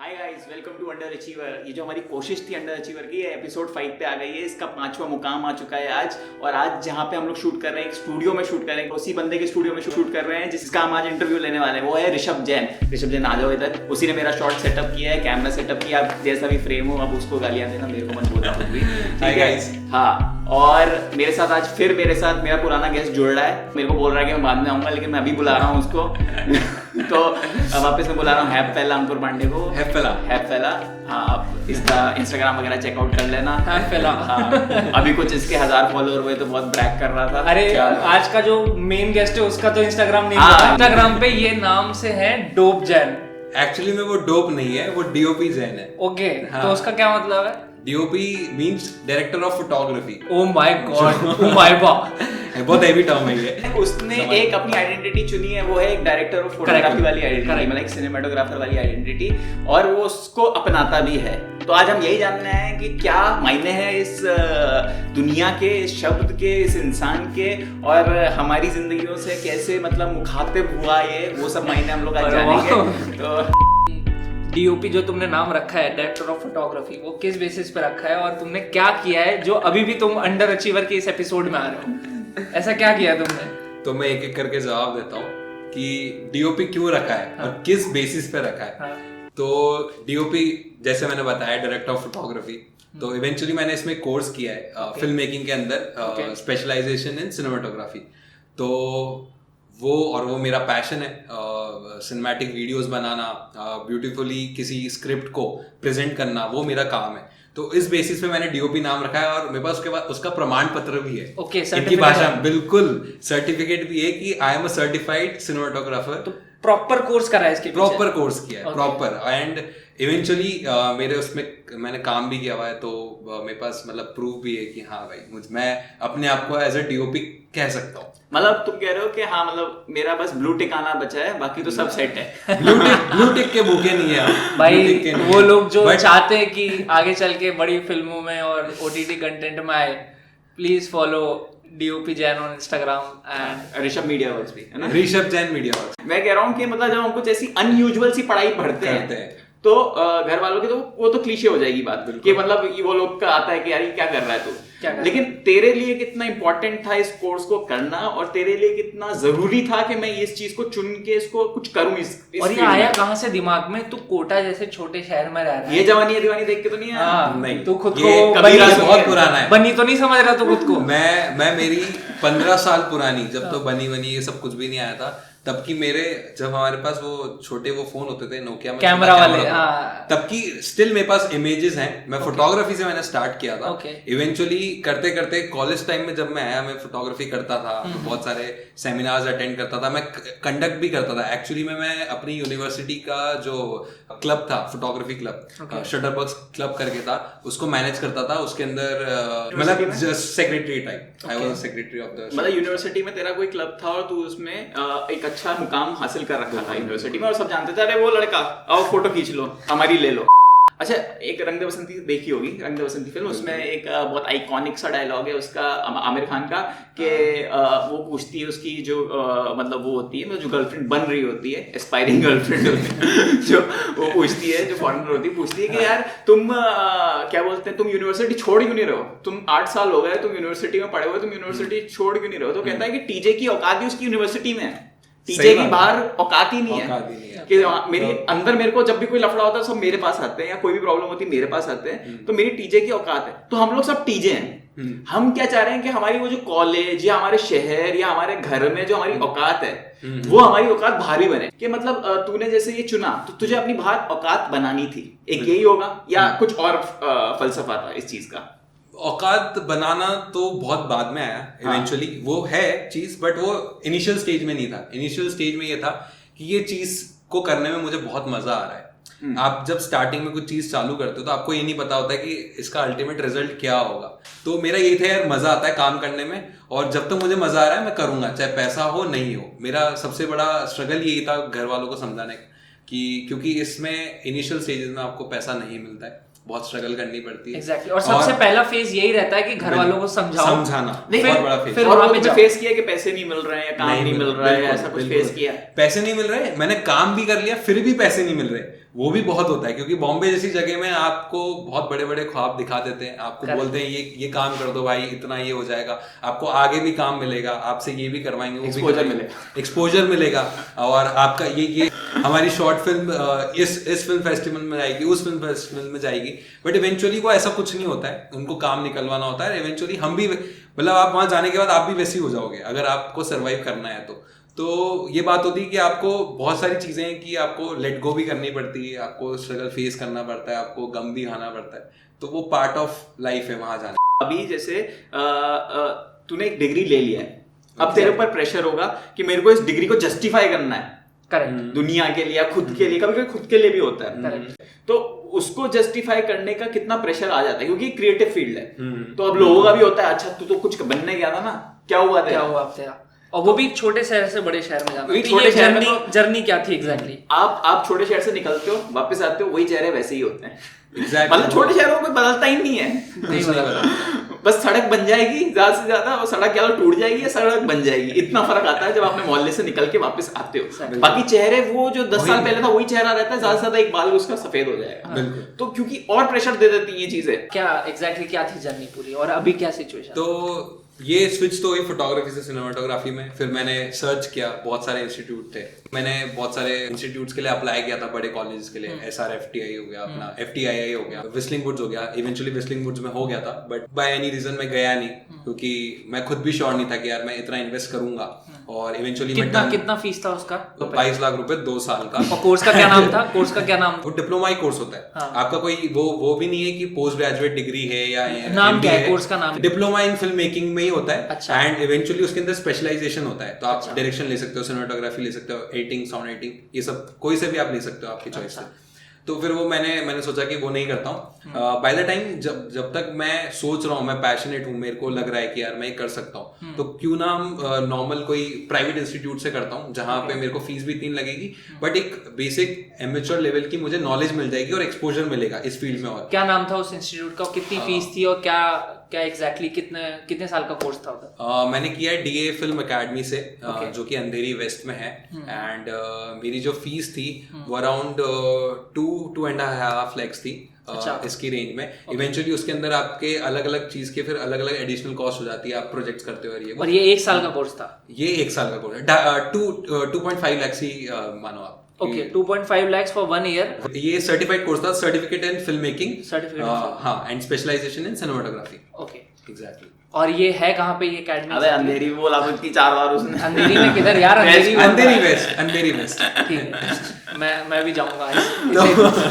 Hi guys, welcome to under achiever. ये जो हमारी कोशिश थी अंडर अचीवर की, ये एपिसोड 5 पे आ गई है। इसका 5वां मुकाम आ चुका है आज। और आज जहाँ पे हम लोग शूट कर रहे हैं, एक स्टूडियो में शूट कर रहे हैं, उसी बंदे के स्टूडियो में शूट कर रहे हैं जिसका हम आज इंटरव्यू लेने वाले हैं। वो है ऋषभ जैन। ऋषभ जैन, आ जाओ इधर। उसी ने मेरा शॉट सेटअप किया है, कैमरा सेटअप किया। आप जैसा भी फ्रेम हो, अब उसको गालियां देना, मेरे को मत बोलना कुछ भी, ठीक है? हाँ। और मेरे साथ आज फिर मेरा पुराना गेस्ट जुड़ रहा है। मेरे को बोल रहा है कि मैं बाद में आऊंगा, लेकिन मैं अभी बुला रहा हूँ उसको। तो वापस मैं बुला रहा हूँ हैप फैला अंकुर पांडे को। हैप फैला। हाँ, आप इसका इंस्टाग्राम वगैरह चेकआउट कर लेना। हैप फैला। हाँ, अभी कुछ इसके 1000 फॉलोअर हुए तो बहुत ब्रैग कर रहा था। अरे आज का जो मेन गेस्ट है उसका तो इंस्टाग्राम नहीं है। इंस्टाग्राम पे ये नाम से है डोप जैन। एक्चुअली में वो डोप नहीं है, वो डीओपी जैन है। ओके, तो उसका क्या मतलब है? DOP means director of photography. Oh my God, oh my God, बहुत हेवी टर्म है ये। उसने एक अपनी आइडेंटिटी चुनी है, वो है एक डायरेक्टर ऑफ फोटोग्राफी वाली आइडेंटिटी, मतलब एक सिनेमेटोग्राफर वाली आइडेंटिटी, और वो उसको अपनाता भी है। तो आज हम यही जानना है कि क्या मायने हैं इस दुनिया के, इस शब्द के, इस इंसान के, और हमारी जिंदगियों से कैसे मतलब मुखातिब हुआ ये, वो सब मायने हम लोग आज जानेंगे। तो डीओपी जो तुमने नाम रखा है, डायरेक्टर ऑफ फोटोग्राफी, वो किस बेसिस पे रखा है और तुमने क्या किया है जो अभी भी तुम अंडर अचीवर के इस एपिसोड में आ रहे हो? ऐसा क्या किया तुमने? तो मैं एक एक करके जवाब देता हूँ कि डीओपी क्यों रखा है और किस बेसिस पे रखा है। तो डीओपी, जैसे मैंने बताया, डायरेक्टर ऑफ फोटोग्राफी। तो इवेंचुअली मैंने इसमें कोर्स किया है फिल्म मेकिंग के अंदर, स्पेशलाइजेशन इन सिनेमेटोग्राफी। तो वो मेरा पैशन है, सिनेमैटिक वीडियोस बनाना, ब्यूटीफुली किसी स्क्रिप्ट को प्रेजेंट करना, वो मेरा काम है। तो इस बेसिस पे मैंने डीओपी नाम रखा है, और मेरे पास उसके बाद उसका प्रमाण पत्र भी है। ओके, इनकी भाषा बिल्कुल सर्टिफिकेट भी है कि I am a certified cinematographer. तो प्रॉपर कोर्स करा है इसके पीछे? प्रॉपर कोर्स किया है, प्रॉपर। एंड इवेंचुअली मेरे उसमें मैंने काम भी किया हुआ है, तो मेरे पास मतलब प्रूफ भी है कि हाँ भाई, मैं अपने आप को एज अ डीओपी कह सकता हूँ। मतलब तुम कह रहे हो कि हाँ, मतलब मेरा बस ब्लू टिक आना बचा है, बाकी तो सब सेट है। ब्लू टिक के भूखे नहीं है भाई। वो लोग जो चाहते हैं कि आगे चल के बड़ी फिल्मों में और ओटीटी कंटेंट में आए, please follow DOP Jain on Instagram and Rishabh media works भी है ना, ऋषभ जैन मीडिया वर्क्स। मैं कह रहा हूँ कि मतलब जब हम कुछ ऐसी अनयूजुअल सी पढ़ाई पढ़ते हैं तो घर वालों की तो वो तो क्लीशे हो जाएगी बात कि मतलब वो लोग का आता है कि यार ये क्या कर रहा है तू। लेकिन तेरे लिए कितना इंपॉर्टेंट था इस कोर्स को करना, और तेरे लिए कितना जरूरी था कि मैं इस चीज को चुन के इसको कुछ करूं इस और ये आया कहाँ से दिमाग में? तू कोटा जैसे छोटे शहर में रह रहा है, ये जवानी है दीवानी देख के तो नहीं आया? नहीं, तू खुद को बहुत पुराना है, बनी तो नहीं समझ रहा तू खुद को? मैं मेरी 15 साल पुरानी, जब तो बनी ये सब कुछ भी नहीं आया था, तब की मेरे, जब हमारे पास वो छोटे वो फोन होते थे नोकिया में, कैमरा वाले, तब की स्टिल मेरे पास इमेजेस हैं। मैं फोटोग्राफी से मैंने स्टार्ट किया था। इवेंचुअली करते करते कॉलेज टाइम में जब मैं आया, मैं फोटोग्राफी करता था, बहुत सारे सेमिनार्स अटेंड करता था, मैं कंडक्ट भी करता था। एक्चुअली मैं अपनी यूनिवर्सिटी का जो क्लब था, फोटोग्राफी क्लब, शटरबक्स क्लब करके था, उसको मैनेज करता था। उसके अंदर मतलब secretary type, I was secretary of the, मतलब यूनिवर्सिटी में तेरा कोई क्लब था और तू उसमें एक अच्छा मुकाम हासिल कर रखा था यूनिवर्सिटी में, और सब जानते थे अरे वो लड़का, आओ फोटो खींच लो, हमारी ले लो। अच्छा, एक रंग दे बसंती देखी होगी, रंग दे बसंती फिल्म, उसमें एक बहुत आइकॉनिक सा डायलॉग है उसका, आमिर खान का, कि वो पूछती है उसकी जो मतलब वो होती है, जो गर्लफ्रेंड बन रही होती है, एस्पायरिंग गर्लफ्रेंड होती है, जो वो पूछती है, जो फॉरेनर होती है, पूछती है कि यार तुम क्या बोलते हैं, तुम यूनिवर्सिटी छोड़ क्यों नहीं रहे हो? तुम 8 साल हो गए तुम यूनिवर्सिटी में पढ़े हुए, तुम यूनिवर्सिटी छोड़ क्यों नहीं रहे हो? तो कहता है कि टीजे की औकात ही उसकी यूनिवर्सिटी में है, टीजे की बाहर औकात ही नहीं है। कि मेरी अंदर मेरे को जब भी कोई लफड़ा होता है सब मेरे पास आते हैं, या कोई भी प्रॉब्लम होती है मेरे पास आते हैं, तो मेरी टीजे की औकात है। तो हम लोग सब टीजे हैं। हम क्या चाह रहे हैं कि हमारी वो जो कॉलेज या हमारे शहर या हमारे घर में जो हमारी औकात है, वो हमारी औकात बाहर ही बने। कि मतलब तूने जैसे ये चुना तो तुझे अपनी बाहर औकात बनानी थी, एक यही होगा, या कुछ और फलसफा था इस चीज का? औकात बनाना तो बहुत बाद में आया इवेंचुअली, वो है चीज, बट वो इनिशियल स्टेज में नहीं था। इनिशियल स्टेज में ये था कि ये चीज को करने में मुझे बहुत मजा आ रहा है। आप जब स्टार्टिंग में कुछ चीज चालू करते हो तो आपको ये नहीं पता होता है कि इसका अल्टीमेट रिजल्ट क्या होगा। तो मेरा यही था यार, मजा आता है काम करने में, और जब तक मुझे मजा आ रहा है मैं करूंगा, चाहे पैसा हो नहीं हो। मेरा सबसे बड़ा स्ट्रगल यही था घर वालों को समझाने का, कि क्योंकि इसमें इनिशियल स्टेजेस में आपको पैसा नहीं मिलता है, बहुत स्ट्रगल करनी पड़ती है। एग्जैक्टली और सबसे पहला फेज यही रहता है कि घर वालों को समझाना बहुत बड़ा फेज। फिर वहां पे फेस किया कि पैसे नहीं मिल रहे हैं या काम नहीं मिल रहा है, ऐसा कुछ फेस किया? पैसे नहीं मिल रहे, मैंने काम भी कर लिया फिर भी पैसे नहीं मिल रहे, वो भी बहुत होता है क्योंकि बॉम्बे जैसी जगह में आपको बहुत बड़े बड़े ख्वाब दिखा देते हैं, आपको बोलते हैं ये काम कर दो भाई, इतना ये हो जाएगा, आपको आगे भी काम मिलेगा, आपसे ये भी करवाएंगे, एक्सपोजर मिलेगा और आपका ये हमारी शॉर्ट फिल्म इस फिल्म फेस्टिवल में जाएगी, उस फिल्म फेस्टिवल में जाएगी, बट इवेंचुअली वो ऐसा कुछ नहीं होता है, उनको काम निकलवाना होता है। इवेंचुअली हम भी मतलब आप वहां जाने के बाद आप भी वैसे ही हो जाओगे अगर आपको सर्वाइव करना है तो ये बात होती है कि आपको बहुत सारी चीजें हैं कि आपको लेट गो भी करनी पड़ती है, आपको स्ट्रगल फेस करना पड़ता है, आपको गम भी खाना पड़ता है, तो वो पार्ट ऑफ लाइफ है वहां जाने। अभी जैसे तूने एक डिग्री ले लिया है, अब तेरे ऊपर प्रेशर होगा कि मेरे को इस डिग्री को जस्टिफाई करना है, करेक्ट, दुनिया के लिए, खुद के लिए, कभी कभी खुद के लिए भी होता है, तो उसको जस्टिफाई करने का कितना प्रेशर आ जाता है क्योंकि क्रिएटिव फील्ड है, तो अब लोगों का भी होता है अच्छा तू तो कुछ बनने गया था ना, क्या हुआ तेरा, और वो भी छोटे शहर से बड़े शहर में जाना, छोटे शहर में जर्नी क्या थी एग्जैक्टली? आप छोटे शहर से निकलते हो, वापस आते हो, वही चेहरे वैसे ही होते हैं। Exactly. मतलब छोटे शहरों में बदलता ही नहीं है, नहीं बदलता, बस सड़क बन जाएगी ज्यादा से ज्यादा, और सड़क क्या टूट जाएगी या सड़क बन जाएगी, इतना फर्क आता है जब आपने मोहल्ले से निकल के वापस आते हो। बाकी चेहरे वो जो 10 साल पहले था वही चेहरा रहता है, ज्यादा से ज्यादा एक बाल उसका सफेद हो जाएगा, तो क्योंकि और प्रेशर दे देती है ये चीजें। क्या एग्जैक्टली क्या थी जर्नी पूरी और अभी क्या सिचुएशन? तो ये स्विच तो हुई फोटोग्राफी से सिनेमाटोग्राफी में, फिर मैंने सर्च किया, बहुत सारे इंस्टीट्यूट थे, मैंने बहुत सारे इंस्टीट्यूट्स के लिए अप्लाई किया था, बड़े कॉलेजेस के लिए, SRFTI हो गया, अपना FTII हो गया, विस्लिंग वुड्स हो गया, इवेंचुअली विस्लिंग वुड्स में हो गया था, बट बाय एनी रीजन मैं गया नहीं क्योंकि मैं खुद भी श्योर नहीं था कि यार मैं इतना इन्वेस्ट करूंगा, और इवेंचुअली कितना फीस था उसका? 22 लाख रुपए 2 साल का। और कोर्स का क्या नाम था? कोर्स का क्या नाम? वो डिप्लोमा ही कोर्स होता है, आपका कोई वो भी नहीं है कि पोस्ट ग्रेजुएट डिग्री है या नाम क्या है कोर्स का नाम? डिप्लोमा इन फिल्म मेकिंग में ही होता है। अच्छा। एंड इवेंचुअली उसके अंदर स्पेशलाइजेशन होता है, तो आप डायरेक्शन ले सकते हो, सिनेमेटोग्राफी ले सकते हो, एडिटिंग, साउंड एडिटिंग, ये सब कोई से भी आप ले सकते हो आपकी चॉइस से। तो फिर वो मैंने सोचा कि वो नहीं करता हूँ। बाय द टाइम जब तक मैं सोच रहा हूँ, मैं पैशनेट हूँ, मेरे को लग रहा है कि यार मैं ये कर सकता हूँ, तो क्यों ना नॉर्मल कोई प्राइवेट इंस्टीट्यूट से करता हूँ जहाँ पे मेरे को फीस भी इतनी लगेगी, बट एक बेसिक एमेच्योर लेवल की मुझे नॉलेज मिल जाएगी और एक्सपोजर मिलेगा इस फील्ड में। और क्या नाम था उस इंस्टीट्यूट का, कितनी फीस थी और क्या एग्जैक्टली कितने साल का कोर्स था उधर? मैंने किया है DA फिल्म अकेडमी से, जो कि अंधेरी वेस्ट में है, एंड मेरी जो फीस थी वो अराउंड 2.5 lakhs थी इसकी रेंज में। इवेंचुअली उसके अंदर आपके अलग अलग चीज के फिर अलग अलग एडिशनल कॉस्ट हो जाती है, आप प्रोजेक्ट्स करते हो, और ये 1 साल का कोर्स था? ये 1 साल का कोर्स है, 2.5 lakhs ही मानो आप। Okay, 2.5 lakhs for 1 year। ये सर्टिफाइड कोर्स था, सर्टिफिकेट इन फिल्म मेकिंग, हाँ, and specialisation in cinematography. Okay, exactly. और ये है कहाँ पे ये एकेडमी? अबे अंधेरी बोला तो इतनी 4 बार उसने। अंधेरी में किधर यार? अंधेरी वेस्ट। ठीक है, मैं भी जाऊंगा।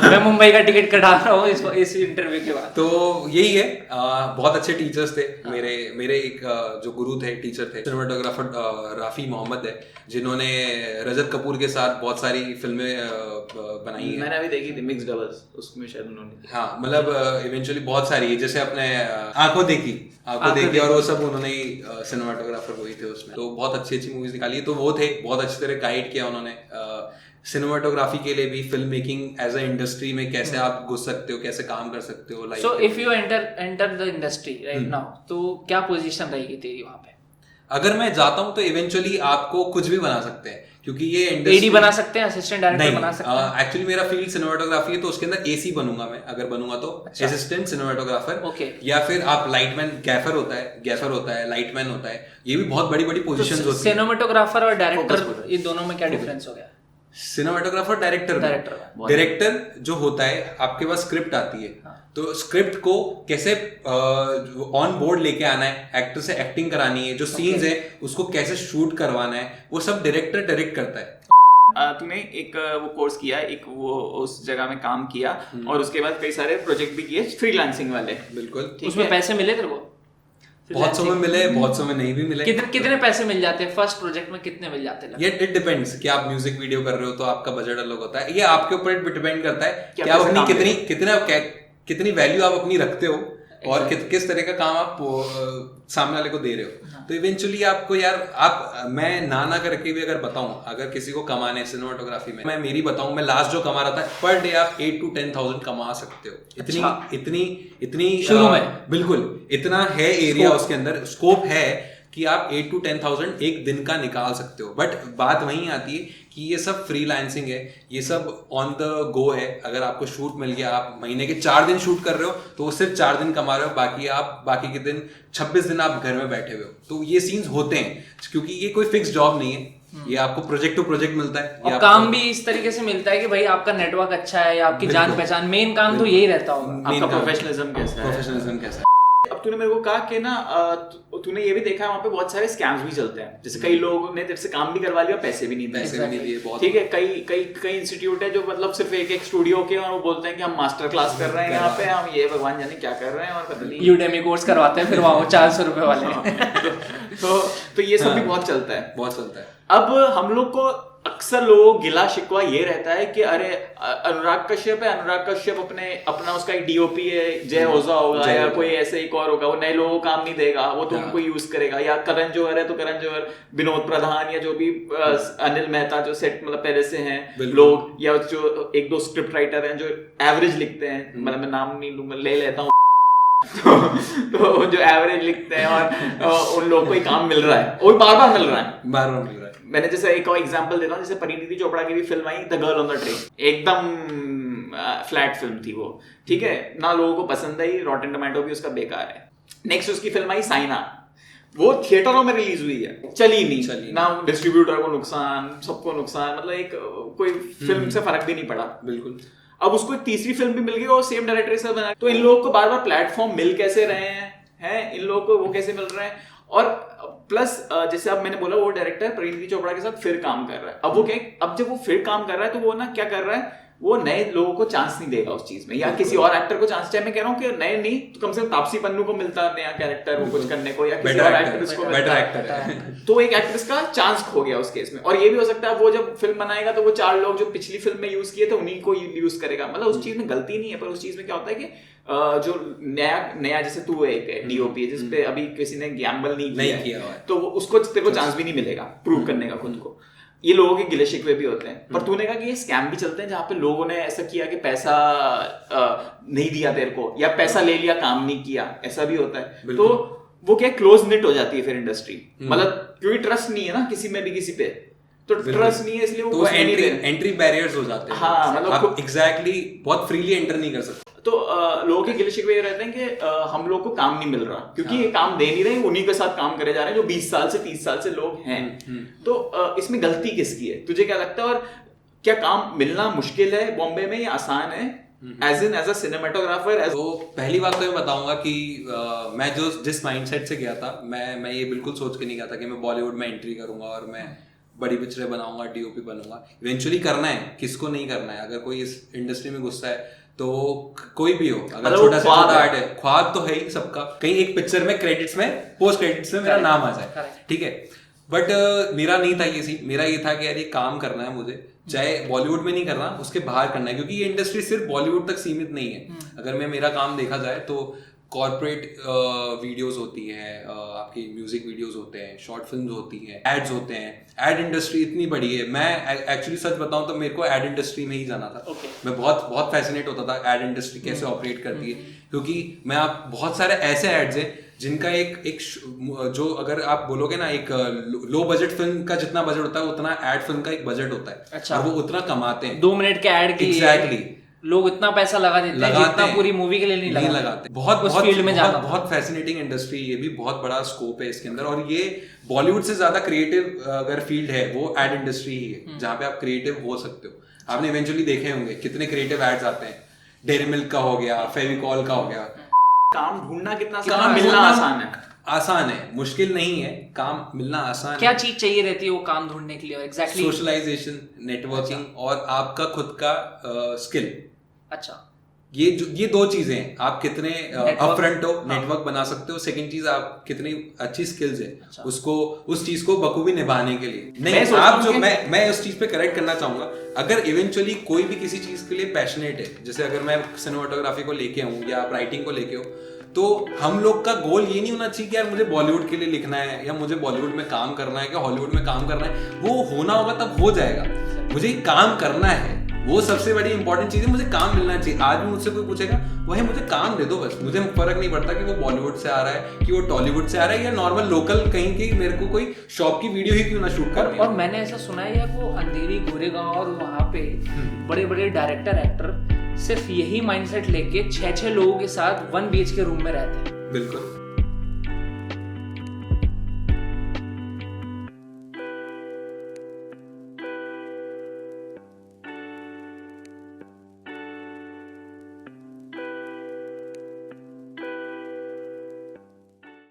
मैं मुंबई का टिकट कटा रहा हूँ इस इंटरव्यू के बाद। तो यही है, बहुत अच्छे टीचर्स थे मेरे एक जो गुरु थे, टीचर थे, सिनेमाटोग्राफर राफी मोहम्मद है, जिन्होंने रजत कपूर के साथ बहुत सारी फिल्में बनाई है। मैंने अभी देखी थी मिक्स डबल्स, उसमें शायद उन्होंने, हाँ, मतलब इवेंचुअली बहुत सारी, जैसे अपने आंखों देखी और वो सब उन्होंने ही सिनेमाटोग्राफर वही थे उसमें, तो बहुत अच्छी अच्छी मूवीज निकाली, तो वो थे, बहुत अच्छी तरह गाइड किया उन्होंने सिनेमाटोग्राफी के लिए भी, film making as a industry में कैसे आप घुस सकते हो, कैसे काम कर सकते हो। So if you enter the industry right now, तो क्या पोजीशन रहेगी तेरी वहां पे? अगर मैं जाता हूँ तो इवेंचुअली आपको कुछ भी बना सकते हैं, क्योंकि ये एडी बना सकते हैं, असिस्टेंट डायरेक्टर बना सकते हैं। एक्चुअली मेरा फील्ड सिनेमाटोग्राफी है, तो उसके अंदर AC बनूंगा मैं, अगर बनूंगा तो असिस्टेंट सिनेमाटोग्राफर। ओके। या फिर आप लाइटमैन, गैफर होता है, लाइटमैन होता है, ये भी बहुत बड़ी बड़ी पोजीशंस होती है। सिनेमाटोग्राफर और डायरेक्टर, ये दोनों में क्या डिफरेंस हो गया? सिनेमाटोग्राफर डायरेक्टर जो होता है, आपके पास स्क्रिप्ट आती है, तो स्क्रिप्ट को कैसे ऑन बोर्ड लेके आना है, एक्टर से एक्टिंग करानी है, जो सीन्स है उसको कैसे शूट करवाना है, वो सब डायरेक्टर डायरेक्ट करता है। तूने एक वो कोर्स किया, एक वो उस जगह में काम किया, और उसके बाद कई सारे प्रोजेक्ट भी किए फ्रीलांसिंग वाले। बिल्कुल। उसमें पैसे मिले तेरे को? बहुत समय मिले, बहुत समय नहीं भी मिले। कितने पैसे मिल जाते हैं फर्स्ट प्रोजेक्ट में, कितने मिल जाते हैं? ये इट डिपेंड्स कि आप म्यूजिक वीडियो कर रहे हो तो आपका बजट अलग होता है, ये आपके ऊपर डिपेंड करता है कि आप अपनी कितनी वैल्यू आप अपनी रखते हो और किस तरह का काम आप सामने वाले को दे रहे हो। तो इवेंचुअली आपको यार मैं ना करके भी अगर बताऊं, अगर किसी को कमाने सिनेमाटोग्राफी में, मैं मेरी बताऊं, मैं लास्ट जो कमा रहा था पर डे आप 8 to 10,000 कमा सकते हो। इतनी शुरू में बिल्कुल इतना है एरिया, उसके अंदर स्कोप है कि आप 8 to 10,000 एक दिन का निकाल सकते हो। बट बात वहीं आती है कि ये सब फ्रीलांसिंग है, ये सब ऑन द गो है। अगर आपको शूट मिल गया, आप महीने के 4 दिन शूट कर रहे हो तो वो सिर्फ 4 दिन कमा रहे हो, बाकी के दिन 26 दिन आप घर में बैठे हुए हो। तो ये सीन्स होते हैं क्योंकि ये कोई फिक्स जॉब नहीं है, ये आपको प्रोजेक्ट टू प्रोजेक्ट मिलता है। और काम भी इस तरीके से मिलता है कि भाई आपका नेटवर्क अच्छा है या आपकी जान पहचान, मेन काम तो यही रहता होगा। आपका प्रोफेशनलिज्म कैसा है। अब तूने मेरे को कहा कि ना तूने ये भी देखा है वहाँ पे बहुत सारे स्कैम्स भी चलते हैं। जैसे कई लोगों ने तेरे से काम भी करवा लिया, पैसे भी नहीं दिए। बहुत ठीक है, कई इंस्टीट्यूट है जो मतलब सिर्फ एक स्टूडियो के, और वो बोलते हैं कि हम मास्टर क्लास कर रहे हैं यहाँ पे, हम ये भगवान जाने क्या कर रहे हैं, और पता नहीं यूडेमी कोर्स करवाते हैं फिर वहाँ 400 रुपए वाले। तो ये सब भी बहुत चलता है। अब हम लोग को अक्सर लोगों गिला शिकवा ये रहता है कि अरे अनुराग कश्यप अपना उसका एक डीओपी है, जय ओझा होगा या कोई ऐसे एक और होगा, वो नए लोगों को काम नहीं देगा, वो तो उनको यूज करेगा। या करण जौहर है तो करण जौहर, विनोद प्रधान या जो भी अनिल मेहता जो सेट मतलब पहले से हैं लोग, या जो 1-2 स्क्रिप्ट राइटर हैं जो एवरेज लिखते हैं, मतलब मैं नाम नहीं लूंगा, ले लेता हूँ तो जो एवरेज लिखते हैं और उन लोगों को ही काम मिल रहा है, वो बार बार मिल रहा है। मैंने जैसे एक और एग्जांपल देता हूँ, जैसे परिणीति चोपड़ा की भी film I the girl on the train, एकदम फ्लैट फिल्म थी वो, ठीक है ना, लोगों को पसंद आई, रॉटेन टोमेटो भी उसका बेकार है। नेक्स्ट उसकी फिल्म आई साइना, वो थिएटरों में रिलीज हुई है, चली नहीं ना, डिस्ट्रीब्यूटर को नुकसान, सबको नुकसान, मतलब एक कोई फिल्म से फर्क भी नहीं पड़ा बिल्कुल। अब उसको एक तीसरी फिल्म भी मिल गई और सेम डायरेक्टर से बना, तो इन लोगों को बार बार प्लेटफॉर्म मिल कैसे रहे हैं इन लोगों को वो कैसे मिल रहे हैं। और प्लस जैसे अब मैंने बोला वो डायरेक्टर परिणीति चोपड़ा के साथ फिर काम कर रहा है। अब वो क्या, अब जब वो फिर काम कर रहा है तो वो ना क्या कर रहा है, वो नए लोगों को चांस नहीं देगा उस चीज में, या किसी और एक्टर को चांस, चाहे मैं कह रहा हूँ कि नए नहीं तो कम से कम तापसी पन्नू को मिलता नया कैरेक्टर वो कुछ करने को, या किसी और एक्ट्रेस को मिलता है, तो एक एक्ट्रेस का चांस खो गया उस केस में। और ये भी हो सकता है वो जब फिल्म बनाएगा तो वो 4 लोग जो पिछली फिल्म में यूज किए थे उन्हीं को यूज करेगा, मतलब उस चीज में गलती नहीं है। पर उस चीज में क्या होता है कि जो नया जैसे तू एक डीओपी है जिसपे अभी किसी ने गैम्बल नहीं किया तो उसको तेरे को चांस भी नहीं मिलेगा प्रूव करने का खुद को। ये लोगों के गिले शिकवे भी होते हैं। पर तूने कहा कि ये स्कैम भी चलते हैं जहाँ पे लोगों ने ऐसा किया कि पैसा नहीं दिया तेरे को, या पैसा ले लिया काम नहीं किया, ऐसा भी होता है। तो वो क्या क्लोज निट हो जाती है फिर इंडस्ट्री, मतलब क्योंकि ट्रस्ट नहीं है ना किसी में भी किसी पे, तो ट्रस्ट नहीं है इसलिए वो एंट्री बैरियर्स हो जाते हैं। हाँ, मतलब आप एग्जैक्टली बहुत फ्रीली एंटर नहीं कर सकते। तो लोगों के गिले शिकवे ये रहते हैं कि हम लोग को काम नहीं मिल रहा, क्योंकि ये काम दे नहीं रहे, उन्हीं के साथ काम करे जा रहे हैं जो 20 साल से 30 साल से लोग हैं। तो इसमें गलती किसकी है, तुझे क्या लगता है? और क्या काम मिलना मुश्किल है बॉम्बे में या आसान है एज अ सिनेमेटोग्राफर? तो पहली बात तो मैं बताऊंगा कि मैं जिस माइंडसेट से गया था, मैं ये बिल्कुल सोच के नहीं गया था कि मैं बॉलीवुड में एंट्री करूंगा और मैं बड़ी पिक्चरें बनाऊंगा, डीओपी बनूंगा। इवेंचुअली करना है, किसको नहीं करना है। अगर कोई इस इंडस्ट्री में गुस्सा है तो कोई भी हो, अगर छोटा से छोटा आर्ट है, ख्वाब तो है ही सबका, कहीं एक पिक्चर में क्रेडिट्स में, पोस्ट क्रेडिट्स में मेरा नाम आ जाए, ठीक है। बट मेरा नहीं था ये सीन, मेरा ये था कि यार ये काम करना है मुझे, चाहे बॉलीवुड में नहीं करना, उसके बाहर करना है, क्योंकि ये इंडस्ट्री सिर्फ बॉलीवुड तक सीमित नहीं है। अगर मेरा काम देखा जाए तो कॉर्पोरेट वीडियोस होती हैं, आपकी म्यूजिक वीडियोस होते हैं, शॉर्ट फिल्म्स होती हैं, एड्स होते हैं। एड इंडस्ट्री इतनी बड़ी है, मैं एक्चुअली सच बताऊं तो मेरे को एड इंडस्ट्री में ही जाना था। मैं बहुत फैसिनेट होता था एड इंडस्ट्री कैसे ऑपरेट करती है, क्योंकि मैं आप बहुत सारे ऐसे एड्स हैं जिनका एक जो अगर आप बोलोगे ना, एक लो बजट फिल्म का जितना बजट होता है उतना एड फिल्म का एक बजट होता है। अच्छा। और वो उतना कमाते हैं 2 मिनट के एड के लिए। एग्जैक्टली, लोग इतना पैसा लगा देते हैं जितना पूरी मूवी के लिए नहीं लगाते। बहुत फील्ड में जाना, बहुत फैसिनेटिंग इंडस्ट्री, ये भी बहुत बड़ा स्कोप है इसके अंदर। और ये बॉलीवुड से ज्यादा क्रिएटिव अगर फील्ड है वो एड इंडस्ट्री ही है, जहाँ पे आप क्रिएटिव हो सकते हो। आपने इवेंचुअली देखे होंगे कितने क्रिएटिव एड्स आते हैं, डेयरी मिल्क का हो गया, फेविकॉल का हो गया। काम ढूंढना कितना मिलना आसान है? आसान है, मुश्किल नहीं है, काम मिलना आसान है। क्या चीज चाहिए रहती है वो काम ढूंढने के लिए? एग्जैक्टली सोशलाइजेशन, नेटवर्किंग और आपका खुद का स्किल। अच्छा, ये 2 चीजें हैं। आप कितने अपफ्रंट हो, नेटवर्क बना सकते हो। सेकंड चीज, आप कितनी अच्छी स्किल्स है उसको, उस चीज को बखूबी निभाने के लिए। नहीं, आप जो मैं उस चीज पे करेक्ट करना चाहूंगा, अगर इवेंचुअली कोई भी किसी चीज के लिए पैशनेट है, जैसे अगर मैं सिनेमाटोग्राफी को लेके हूँ या आप राइटिंग को लेके हो, तो हम लोग का गोल ये नहीं होना चाहिए कि यार मुझे बॉलीवुड के लिए लिखना है या मुझे बॉलीवुड में काम करना है या हॉलीवुड में काम करना है। वो होना होगा तब हो जाएगा, मुझे काम करना है, वो सबसे बड़ी इंपॉर्टेंट चीज है। मुझे काम मिलना चाहिए। आज भी मुझसे कोई पूछेगा वही मुझे काम दे दो बस, मुझे फर्क नहीं पड़ता कि वो बॉलीवुड से आ रहा है कि वो टॉलीवुड से आ रहा है या नॉर्मल लोकल कहीं की, मेरे को कोई शॉप की वीडियो ही क्यों ना शूट कर। और मैंने ऐसा सुना है यार, वो अंधेरी गोरेगांव और वहाँ पे बड़े बड़े डायरेक्टर एक्टर सिर्फ यही माइंडसेट लेके 6-6 लोगों के साथ 1 BHK रूम में रहते हैं। बिल्कुल